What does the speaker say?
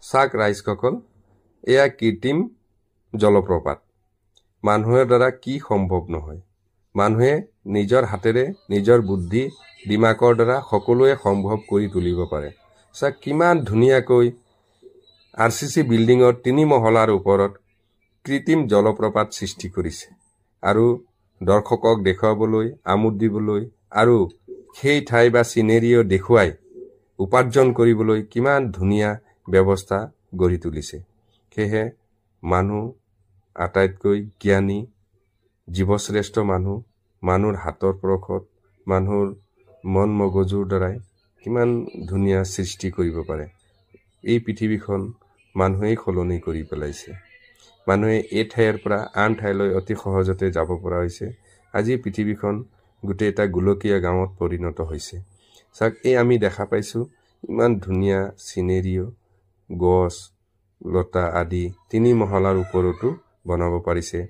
চাক ৰাইজসকল, এয়া কৃত্ৰিম জলপ্ৰপাত। মানুহৰ দ্বাৰা কি সম্ভৱ নহয়। মানুহে নিজৰ হাতেৰে নিজৰ বুদ্ধি দিমাকৰ দ্বাৰা সকলোৱে সম্ভৱ কৰি তুলিব পাৰে। চাক কিমান ধুনীয়াকৈ RCC বিল্ডিঙৰ 3 মহলাৰ ওপৰত কৃত্ৰিম জলপ্ৰপাত সৃষ্টি কৰিছে আৰু দৰ্শকক দেখুৱাবলৈ, আমোদ দিবলৈ আৰু সেই ঠাই বা চিনেৰিও দেখুৱাই উপাৰ্জন কৰিবলৈ কিমান ধুনীয়া ব্যৱস্থা গঢ়ি তুলিছে। সেয়ে মানুহ আটাইতকৈ জ্ঞানী, জীৱশ্ৰেষ্ঠ মানুহৰ হাতৰ পৰশত, মানুহৰ মন মগজুৰ দ্বাৰাই কিমান ধুনীয়া সৃষ্টি কৰিব পাৰে। এই পৃথিৱীখন মানুহেই সলনি কৰি পেলাইছে। মানুহে এই ঠাইৰ পৰা আন ঠাইলৈ অতি সহজতে যাব পৰা হৈছে। আজি পৃথিৱীখন গোটেই এটা গোলকীয় গাঁৱত পৰিণত হৈছে। চাক এই আমি দেখা পাইছোঁ ইমান ধুনীয়া চিনেৰিও, গছ লতা আদি 3 মহলাৰ ওপৰতো বনাব পাৰিছে।